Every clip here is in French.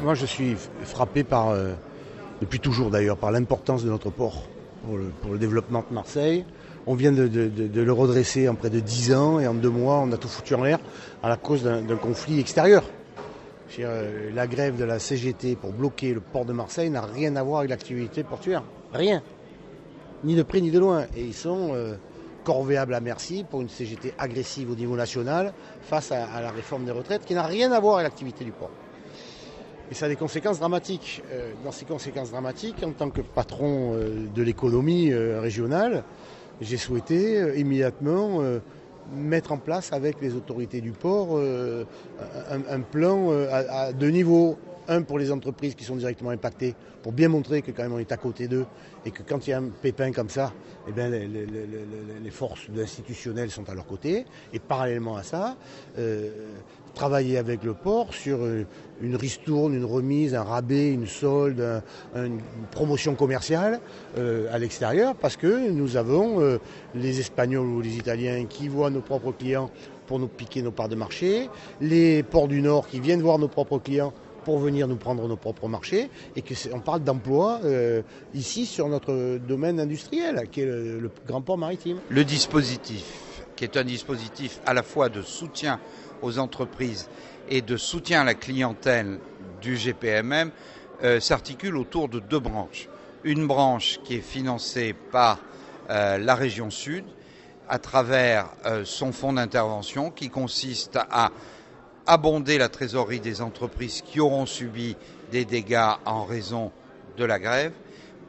Moi, je suis frappé depuis toujours d'ailleurs, par l'importance de notre port pour le développement de Marseille. On vient de le redresser en près de 10 ans et en 2 mois, on a tout foutu en l'air à la cause d'un conflit extérieur. La grève de la CGT pour bloquer le port de Marseille n'a rien à voir avec l'activité portuaire. Rien. Ni de près ni de loin. Et ils sont corvéables à merci pour une CGT agressive au niveau national face à la réforme des retraites qui n'a rien à voir avec l'activité du port. Et ça a des conséquences dramatiques. Dans ces conséquences dramatiques, en tant que patron de l'économie régionale, j'ai souhaité immédiatement mettre en place avec les autorités du port un plan à 2 niveaux. Un pour les entreprises qui sont directement impactées, pour bien montrer que quand même on est à côté d'eux et que quand il y a un pépin comme ça, eh bien, les forces institutionnelles sont à leur côté. Et parallèlement à ça, travailler avec le port sur une ristourne, une remise, un rabais, une solde, une promotion commerciale à l'extérieur, parce que nous avons les Espagnols ou les Italiens qui voient nos propres clients pour nous piquer nos parts de marché, les ports du Nord qui viennent voir nos propres clients pour venir nous prendre nos propres marchés, et qu'on parle d'emploi ici sur notre domaine industriel, qui est le grand port maritime. Le dispositif, qui est un dispositif à la fois de soutien aux entreprises et de soutien à la clientèle du GPMM, s'articule autour de 2 branches. Une branche qui est financée par la région Sud à travers son fonds d'intervention qui consiste à abonder la trésorerie des entreprises qui auront subi des dégâts en raison de la grève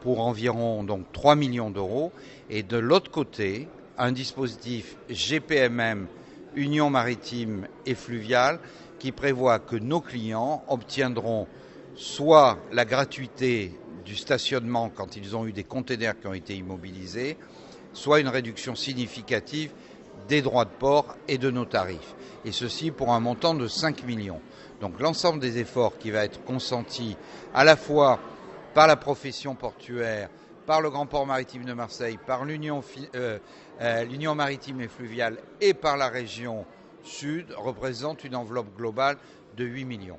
pour environ donc 3 millions d'euros. Et de l'autre côté, un dispositif GPMM, Union Maritime et Fluviale, qui prévoit que nos clients obtiendront soit la gratuité du stationnement quand ils ont eu des containers qui ont été immobilisés, soit une réduction significative des droits de port et de nos tarifs. Et ceci pour un montant de 5 millions. Donc l'ensemble des efforts qui va être consenti à la fois par la profession portuaire, par le Grand Port Maritime de Marseille, par l'Union Maritime et Fluviale et par la région Sud représente une enveloppe globale de 8 millions.